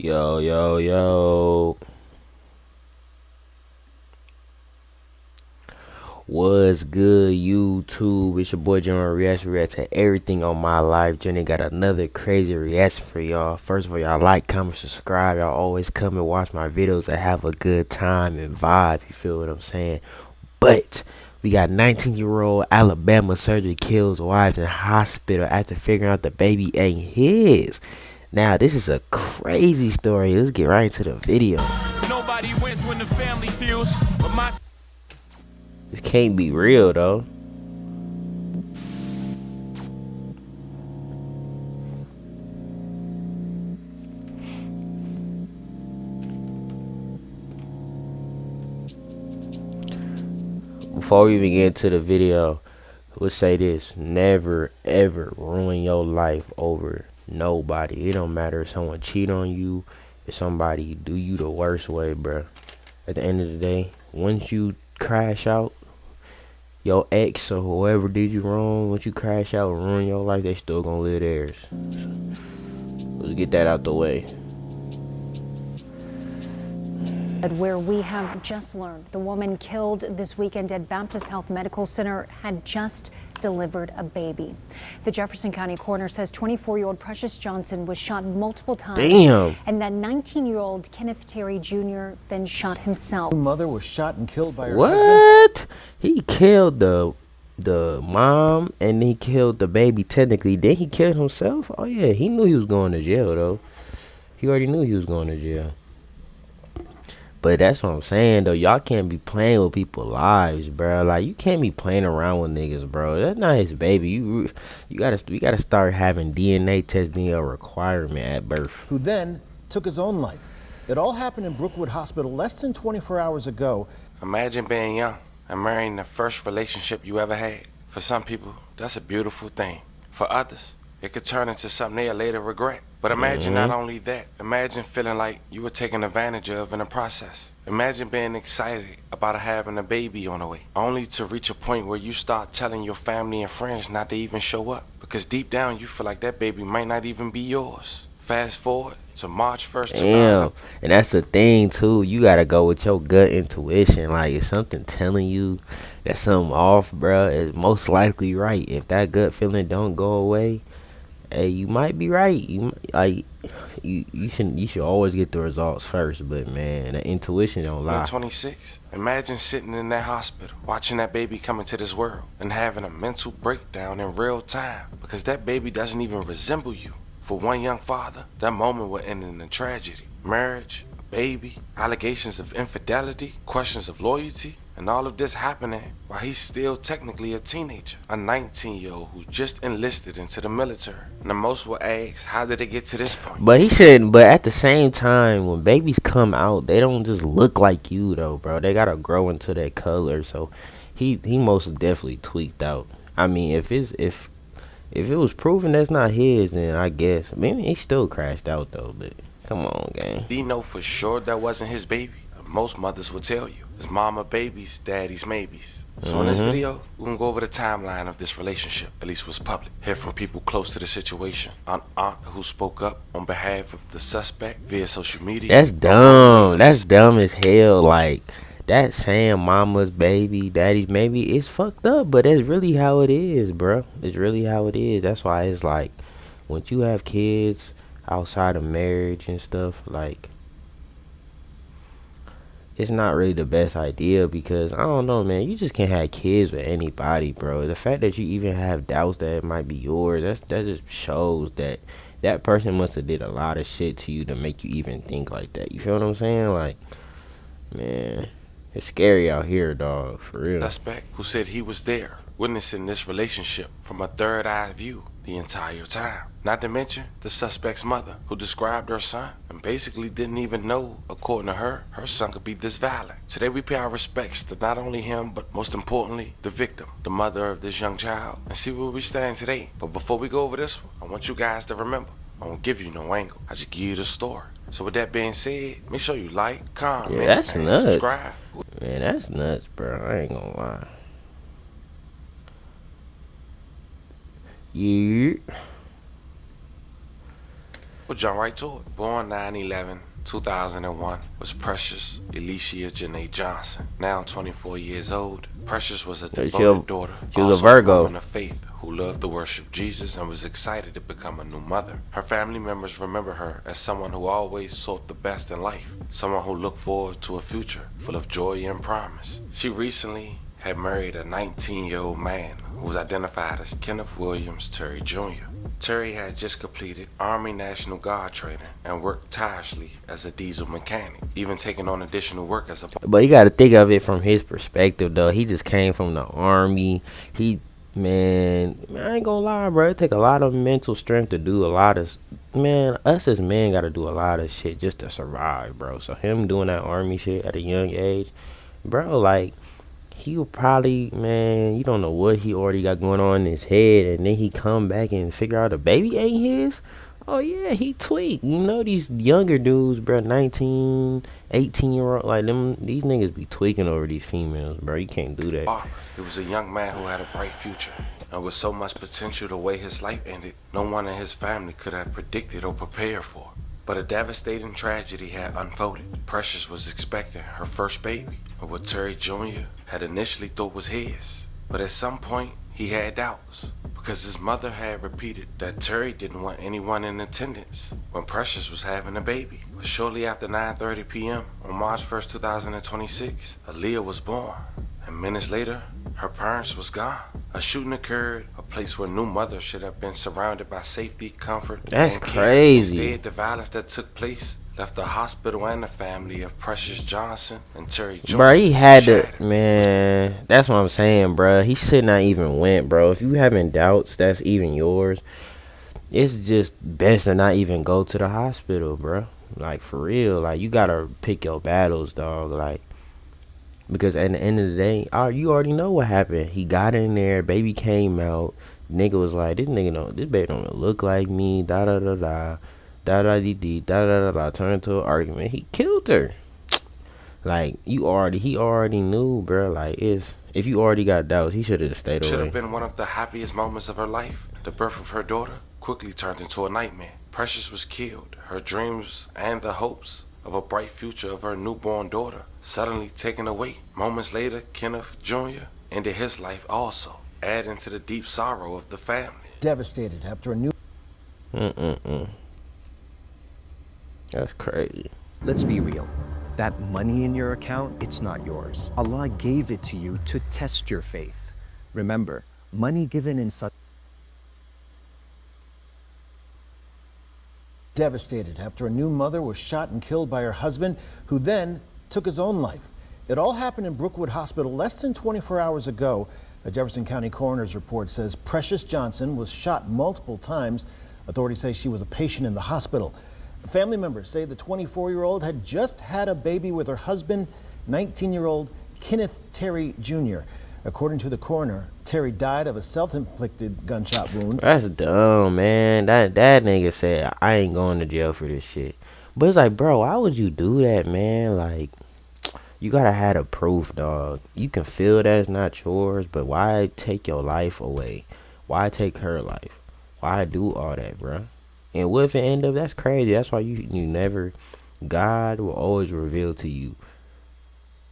Yo, yo, yo. What's good, YouTube? It's your boy JUAN react to everything on my life. Journey got another crazy reaction for y'all. First of all, y'all like, comment, subscribe. Y'all always come and watch my videos and have a good time and vibe. You feel what I'm saying? But we got 19-year-old Alabama surgery kills wife in hospital after figuring out the baby ain't his. Now, this is a crazy story. Let's get right into the video. Nobody wins when the family feels, but my This can't be real, though. Before we even get into the video, let's say this: never ever ruin your life over nobody. It don't matter if someone cheat on you, if somebody do you the worst way, bruh. At the end of the day, once you crash out, your ex or whoever did you wrong, once you crash out and ruin your life, they still gonna live theirs. So, let's get that out the way. Where we have just learned the woman killed this weekend at Baptist Health Medical Center had just delivered a baby. The Jefferson County coroner says 24-year-old Precious Johnson was shot multiple times. Damn. And that 19-year-old Kenneth Terry Jr. then shot himself. Mother was shot and killed by her husband. What? He killed the mom and he killed the baby technically. Then he killed himself? Oh yeah, he knew he was going to jail though. He already knew he was going to jail. But that's what I'm saying though. Y'all can't be playing with people's lives, bro. Like you can't be playing around with niggas, bro. That's not his baby. You gotta start having DNA tests being a requirement at birth. Who then took his own life. It all happened in Brookwood Hospital less than 24 hours ago. imagine being young and marrying the first relationship you ever had. For some people, that's a beautiful thing. For others, it could turn into something they'll later regret. But imagine not only that, imagine feeling like you were taken advantage of in the process. Imagine being excited about having a baby on the way, only to reach a point where you start telling your family and friends not to even show up. Because deep down you feel like that baby might not even be yours. Fast forward to March 1st, 2000. Damn. And that's the thing too. You gotta go with your gut intuition. Like if something telling you that something off, bruh, it's most likely right. If that gut feeling don't go away, hey, you might be right. You should always get the results first. But man, the intuition don't lie. 26. Imagine sitting in that hospital, watching that baby come into this world, and having a mental breakdown in real time because that baby doesn't even resemble you. For one young father, that moment will end in a tragedy. Marriage, a baby, allegations of infidelity, questions of loyalty, and all of this happening while he's still technically a teenager, a 19-year-old who just enlisted into the military. And the most will ask, how did it get to this point? But he shouldn't. But at the same time, when babies come out, they don't just look like you though, bro. They gotta grow into that color. So he most definitely tweaked out. I mean, if it was proven that's not his, then I guess maybe he still crashed out though. But come on, gang. Do you know for sure that wasn't his baby? Most mothers will tell you. It's mama babies, daddy's maybes. So in this video, we're gonna go over the timeline of this relationship, at least what's public. Hear from people close to the situation. An aunt who spoke up on behalf of the suspect via social media. That's dumb. That's dumb as hell. Like that saying mama's baby, daddy's maybe, it's fucked up, but that's really how it is, bro. It's really how it is. That's why it's like once you have kids outside of marriage and stuff, like it's not really the best idea because I don't know, man. You just can't have kids with anybody, bro. The fact that you even have doubts that it might be yours, that just shows that that person must have did a lot of shit to you to make you even think like that. You feel what I'm saying? Like, man, it's scary out here, dog. For real. Suspect who said he was there, witnessing this relationship from a third eye view the entire time. Not to mention the suspect's mother, who described her son and basically didn't even know, according to her son could be this violent. Today we pay our respects to not only him, but most importantly, the victim, the mother of this young child, and see where we stand today. But before we go over this one, I want you guys to remember, I won't give you no angle. I just give you the story. So with that being said, make sure you like, comment, that's and nuts. subscribe. Man, that's nuts, bro. I ain't gonna lie. Yeah. We'll jump right to it. Born 9/11/2001 was Precious Alicia Janae Johnson. Now 24 years old, Precious was a devoted daughter, she was a also Virgo. woman of faith who loved to worship Jesus and was excited to become a new mother. Her family members remember her as someone who always sought the best in life, someone who looked forward to a future full of joy and promise. She recently had married a 19-year-old man who was identified as Kenneth Williams Terry Jr. Terry had just completed Army National Guard training and worked tirelessly as a diesel mechanic, even taking on additional work as a... But you got to think of it from his perspective, though. He just came from the Army. Man, I ain't gonna lie, bro. It take a lot of mental strength to do a lot of... Man, us as men got to do a lot of shit just to survive, bro. So him doing that Army shit at a young age, bro, like... He will probably, man, you don't know what he already got going on in his head, and then he come back and figure out the baby ain't his. Oh yeah, he tweaked. You know these younger dudes, bro, 19, 18-year-old, like them, these niggas be tweaking over these females, bro. You can't do that. It was a young man who had a bright future, and with so much potential the way his life ended, no one in his family could have predicted or prepared for. But a devastating tragedy had unfolded. Precious was expecting her first baby, or what Terry Jr. had initially thought was his. But at some point, he had doubts, because his mother had repeated that Terry didn't want anyone in attendance when Precious was having a baby. But shortly after 9:30 p.m. on March 1st, 2026, Aaliyah was born, and minutes later, her parents was gone. A shooting occurred, a place where new mother should have been surrounded by safety, comfort, That's and crazy. care. Instead, the violence that took place left the hospital and the family of Precious Johnson and Terry Jr. Bro, he had shattered. to, man, that's what I'm saying, bro. He should not even went, bro. If you having doubts, that's even yours. It's just best to not even go to the hospital, bro. Like, for real. Like, you gotta pick your battles, dog. Like, because at the end of the day, you already know what happened. He got in there, baby came out. Nigga was like, this baby don't look like me. Da da da da, da da dee dee, da da da da. Turned into an argument. He killed her. Like, he already knew, bro. Like, if you already got doubts, he should have stayed away. Should have been one of the happiest moments of her life. The birth of her daughter quickly turned into a nightmare. Precious was killed. Her dreams and the hopes of a bright future of her newborn daughter suddenly taken away. Moments later, Kenneth Jr. ended his life also, adding to the deep sorrow of the family. Devastated after a new... That's crazy. Let's be real. That money in your account, it's not yours. Allah gave it to you to test your faith. Remember, money given in such... Devastated after a new mother was shot and killed by her husband, who then took his own life. It all happened in Brookwood Hospital less than 24 hours ago. A Jefferson County coroner's report says Precious Johnson was shot multiple times. Authorities say she was a patient in the hospital. Family members say the 24-year-old had just had a baby with her husband, 19-year-old Kenneth Terry Jr. According to the coroner, Terry died of a self-inflicted gunshot wound. That's dumb, man. That nigga said, I ain't going to jail for this shit. But it's like, bro, why would you do that, man? Like, you gotta have the proof, dog. You can feel that's not yours, but why take your life away? Why take her life? Why do all that, bro? And what if it end up, that's crazy. That's why you never, God will always reveal to you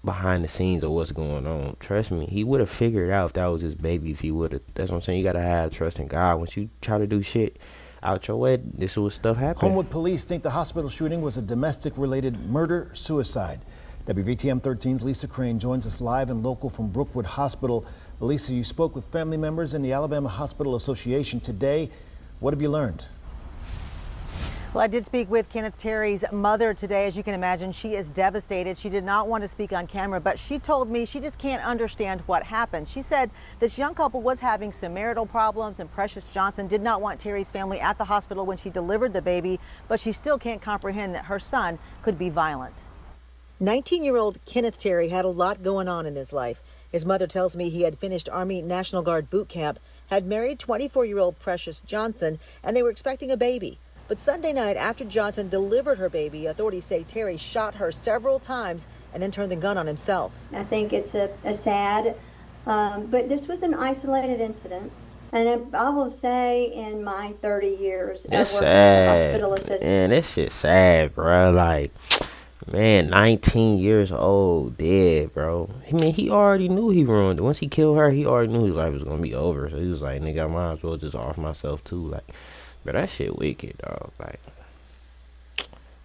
behind the scenes of what's going on. Trust me, he would have figured out if that was his baby, if he would have. That's what I'm saying. You gotta have trust in God. Once you try to do shit out your way, this is what stuff happens. Homewood police think the hospital shooting was a domestic-related murder-suicide. WVTM 13's Lisa Crane joins us live and local from Brookwood Hospital. Lisa, you spoke with family members in the Alabama Hospital Association today. What have you learned? Well, I did speak with Kenneth Terry's mother today. As you can imagine, she is devastated. She did not want to speak on camera, but she told me she just can't understand what happened. She said this young couple was having some marital problems, and Precious Johnson did not want Terry's family at the hospital when she delivered the baby, but she still can't comprehend that her son could be violent. 19-year-old Kenneth Terry had a lot going on in his life. His mother tells me he had finished Army National Guard boot camp, had married 24-year-old Precious Johnson, and they were expecting a baby. But Sunday night, after Johnson delivered her baby, authorities say Terry shot her several times and then turned the gun on himself. I think it's a sad, but this was an isolated incident. And I will say, in my 30 years It's of working at the sad, hospital association, man. That shit sad, bro. Like, man, 19 years old, dead, bro. I mean, he already knew he ruined it. Once he killed her, he already knew his life was gonna be over. So he was like, nigga, I might as well just off myself too. Like, but that shit wicked, dog. Like,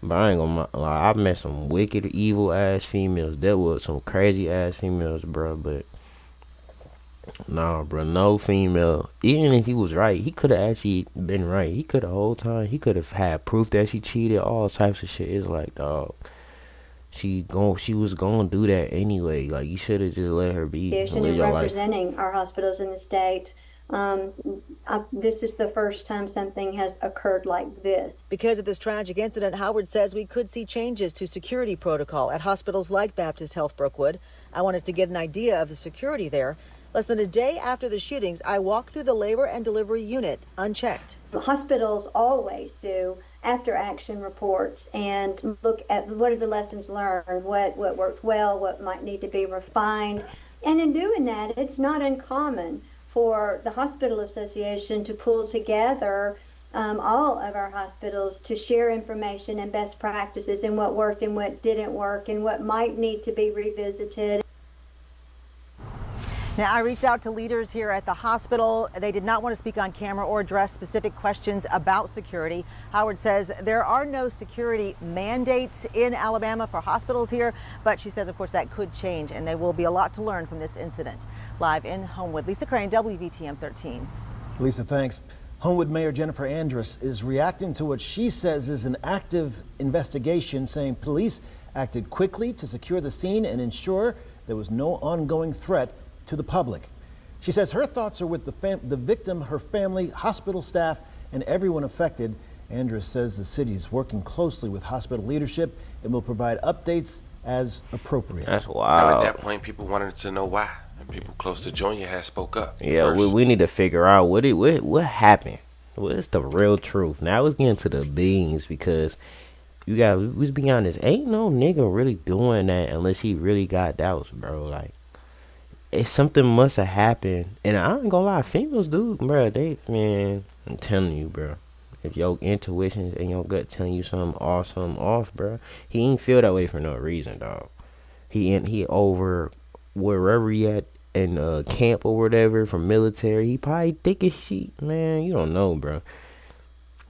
but I ain't gonna lie. I've met some wicked, evil ass females. There was some crazy ass females, bro. But nah, bro, no female. Even if he was right, he could have actually been right. He could have whole time. He could have had proof that she cheated. All types of shit. It's like, dog. She was gonna do that anyway. Like, you should have just let her be and live and your life. representing our hospitals in the state, this is the first time something has occurred like this. Because of this tragic incident, Howard says we could see changes to security protocol at hospitals like Baptist Health Brookwood. I wanted to get an idea of the security there. Less than a day after the shootings, I walked through the labor and delivery unit unchecked. Hospitals always do after action reports and look at what are the lessons learned, what worked well, what might need to be refined. And in doing that, it's not uncommon for the hospital association to pull together all of our hospitals to share information and best practices and what worked and what didn't work and what might need to be revisited. Now, I reached out to leaders here at the hospital. They did not want to speak on camera or address specific questions about security. Howard says there are no security mandates in Alabama for hospitals here, but she says, of course, that could change, and there will be a lot to learn from this incident. Live in Homewood, Lisa Crane, WVTM 13. Lisa, thanks. Homewood Mayor Jennifer Andrus is reacting to what she says is an active investigation, saying police acted quickly to secure the scene and ensure there was no ongoing threat to the public. She says her thoughts are with the victim, her family, hospital staff, and everyone affected. Andrus says the city is working closely with hospital leadership and will provide updates as appropriate. That's Now, wild. at that point, people wanted to know why, and people close to Junior had spoke up. Yeah, First, we need to figure out what happened. What's the real truth? Now it's getting to the beans because let's be honest, ain't no nigga really doing that unless he really got doubts, bro. Like, it's something must have happened, and I ain't gonna lie, females do, bro. Man, I'm telling you, bro. If your intuition and your gut telling you something off, bro, he ain't feel that way for no reason, dog. He over wherever he at in camp or whatever from military. He probably thick as shit, man. You don't know, bro.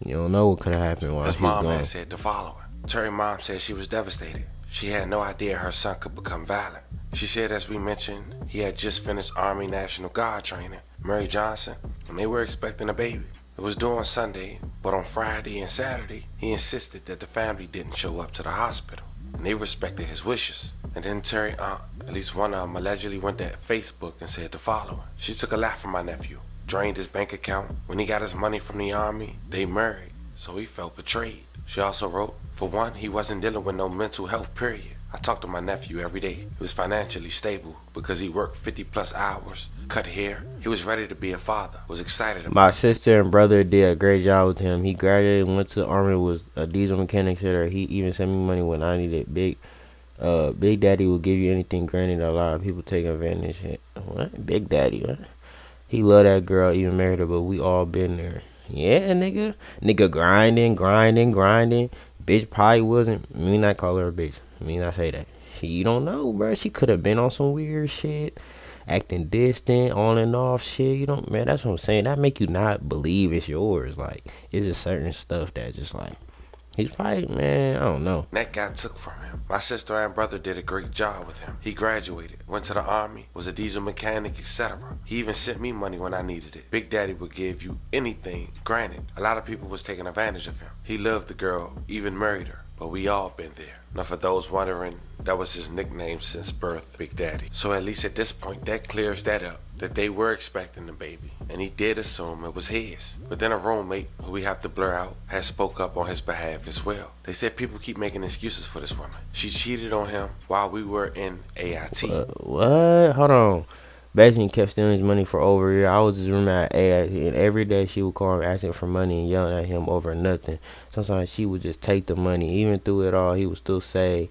You don't know what could have happened while his he's mom gone. had said to follow her. Terry's mom said she was devastated. She had no idea her son could become violent. She said, as we mentioned, he had just finished Army National Guard training, Mary Johnson, and they were expecting a baby. It was due on Sunday, but on Friday and Saturday, he insisted that the family didn't show up to the hospital, and they respected his wishes. And then Terry's aunt, at least one of them, allegedly went to Facebook and said to follow her. She took a laugh from my nephew, drained his bank account. When he got his money from the Army, they married, so he felt betrayed. She also wrote, for one, he wasn't dealing with no mental health, period. I talked to my nephew every day. He was financially stable because he worked 50 plus hours, cut hair. He was ready to be a father, was excited about My sister and brother did a great job with him. He graduated, went to the Army, was a diesel mechanic. Said he even sent me money when I needed Big Daddy will give you anything. Granted, a lot of people take advantage. What? Big Daddy, what? He loved that girl, even married her, but we all been there. Yeah, nigga grinding. Bitch probably wasn't. Me not call her a bitch. Me not say that. You don't know, bro. She could have been on some weird shit, acting distant, on and off shit. You don't, man. That's what I'm saying. That make you not believe it's yours. Like, it's just certain stuff that just like, he's probably, man, I don't know. that got took from him. My sister and brother did a great job with him. He graduated, went to the Army, was a diesel mechanic, etc. He even sent me money when I needed it. Big Daddy would give you anything. Granted, a lot of people was taking advantage of him. He loved the girl, even married her. But we all been there. Now for those wondering, that was his nickname since birth, Big Daddy. So at least at this point, that clears that up. That they were expecting the baby, and he did assume it was his. But then a roommate, who we have to blur out, has spoke up on his behalf as well. They said people keep making excuses for this woman. She cheated on him while we were in AIT. What? Hold on. Basically kept stealing his money for over a year. I was just rooming at AIT, and every day she would call him asking for money and yelling at him over nothing. Sometimes she would just take the money. Even through it all, he would still say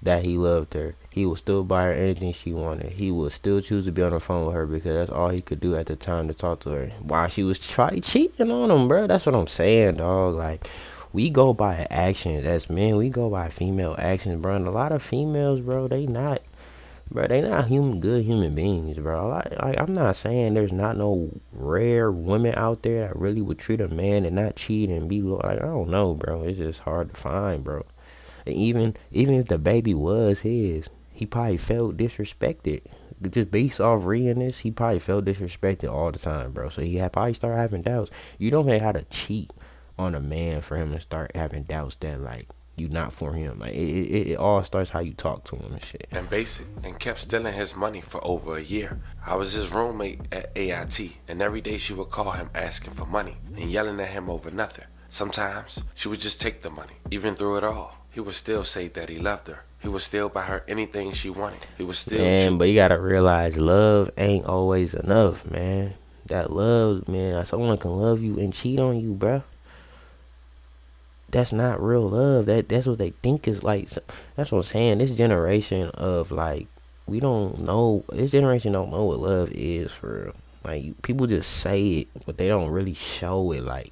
that he loved her. He would still buy her anything she wanted. He would still choose to be on the phone with her because that's all he could do at the time to talk to her. While she was cheating on him, bro. That's what I'm saying, dog. Like, we go by actions as men. We go by female actions, bro. And a lot of females, bro, they not good human beings, bro. Like, I'm not saying there's not no rare women out there that really would treat a man and not cheat and be like, I don't know, bro. It's just hard to find, bro. And even if the baby was his, he probably felt disrespected. Just based off reading this, he probably felt disrespected all the time, bro. So he probably started having doubts. You don't know how to cheat on a man for him to start having doubts that, like, you not for him. Like, it all starts how you talk to him and shit. And basic, and kept stealing his money for over a year. I was his roommate at AIT, and every day she would call him asking for money and yelling at him over nothing. Sometimes she would just take the money. Even through it all, he would still say that he loved her. He would still buy her anything she wanted. He was still Man, but you gotta realize love ain't always enough, man. That love, man, someone can love you and cheat on you, bro. That's not real love. That's what they think is like. That's what I'm saying. This generation of, like, we don't know. This generation don't know what love is for real. Like, people just say it, but they don't really show it. Like,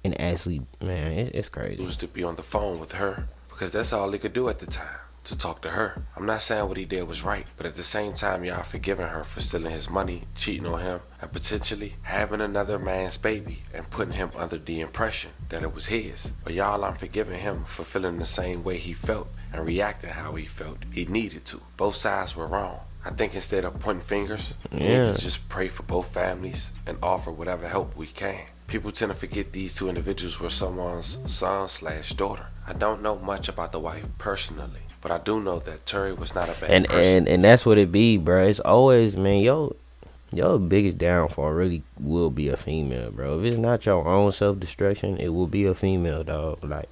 and actually, man, it's crazy. Used to be on the phone with her because that's all he could do at the time, to talk to her. I'm not saying what he did was right, but at the same time, y'all forgiving her for stealing his money, cheating on him, and potentially having another man's baby and putting him under the impression that it was his. But y'all aren't forgiving him for feeling the same way he felt and reacting how he felt he needed to. Both sides were wrong. I think instead of pointing fingers, we need to just pray for both families and offer whatever help we can. People tend to forget these two individuals were someone's son/daughter. I don't know much about the wife personally, but I do know that Terry was not a bad person. And that's what it be, bro. It's always, man, your biggest downfall really will be a female, bro. If it's not your own self-destruction, it will be a female, dog. Like,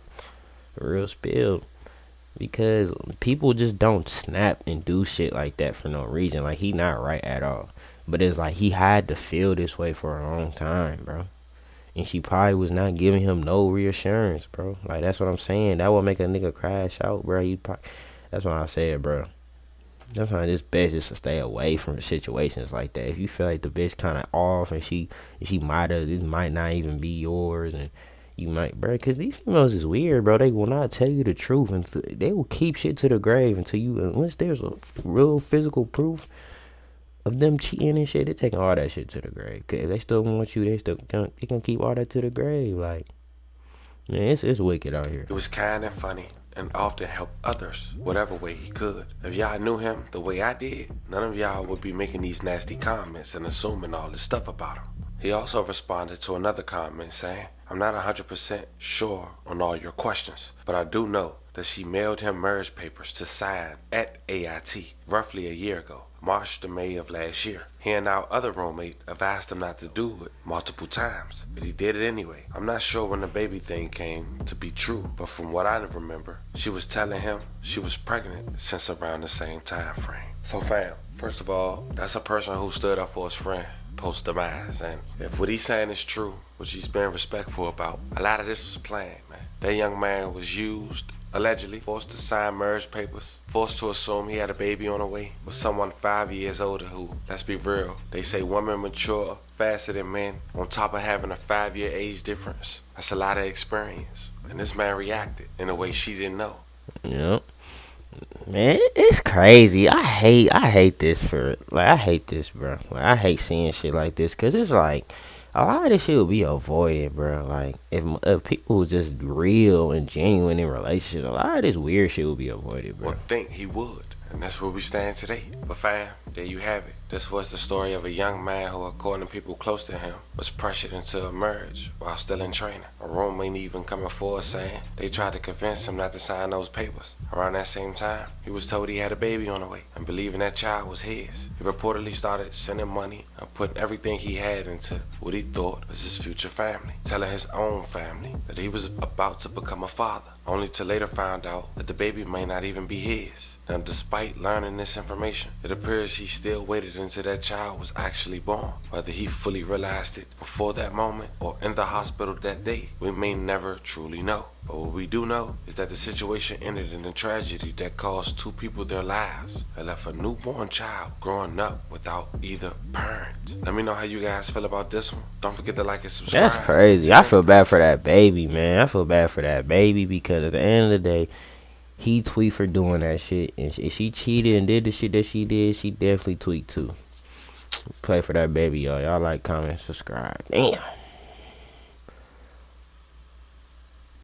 real spill. Because people just don't snap and do shit like that for no reason. Like, he not right at all. But it's like he had to feel this way for a long time, bro. And she probably was not giving him no reassurance, bro. Like, that's what I'm saying. That would make a nigga crash out, bro. That's what I said, bro. That's why it's best just to stay away from situations like that. If you feel like the bitch kind of off and she it might not even be yours, and you might, bro, because these females is weird, bro. They will not tell you the truth, and they will keep shit to the grave unless there's a real physical proof of them cheating and shit. They're taking all that shit to the grave. Cause if they still want you, they gonna keep all that to the grave. Like, man, it's wicked out here. He was kind and funny and often helped others whatever way he could. If y'all knew him the way I did, none of y'all would be making these nasty comments and assuming all this stuff about him. He also responded to another comment saying, I'm not 100% sure on all your questions, but I do know that she mailed him marriage papers to sign at AIT roughly a year ago, March to May of last year. He and our other roommate have asked him not to do it multiple times, but he did it anyway. I'm not sure when the baby thing came to be true, but from what I remember, she was telling him she was pregnant since around the same time frame. So fam, first of all, that's a person who stood up for his friend post-demise, and if what he's saying is true, which he's been respectful about, a lot of this was planned, man. That young man was used, allegedly forced to sign marriage papers, forced to assume he had a baby on the way with someone 5 years older who, let's be real, they say women mature faster than men, on top of having a 5-year age difference. That's a lot of experience, and this man reacted in a way she didn't know. Yep. Man, it's crazy. I hate this, bro. Like, I hate seeing shit like this, because it's like a lot of this shit will be avoided, bro. Like, if people was just real and genuine in relationships, a lot of this weird shit will be avoided, bro. Or think he would, and that's where we stand today. But fam, there you have it. This was the story of a young man who, according to people close to him, was pressured into a marriage while still in training. A roommate even coming forward saying they tried to convince him not to sign those papers. Around that same time, he was told he had a baby on the way, and believing that child was his. He reportedly started sending money and putting everything he had into what he thought was his future family, telling his own family that he was about to become a father, only to later find out that the baby may not even be his. Now, despite learning this information, it appears he still waited until that child was actually born. Whether he fully realized it before that moment or in the hospital that day, we may never truly know. But what we do know is that the situation ended in a tragedy that cost 2 people their lives and left a newborn child growing up without either parent. Let me know how you guys feel about this one. Don't forget to like and subscribe. That's crazy. I feel bad for that baby, man. I feel bad for that baby because at the end of the day, he tweet for doing that shit. And if she cheated and did the shit that she did, she definitely tweet too. Pray for that baby, y'all. Y'all like, comment, subscribe. Damn.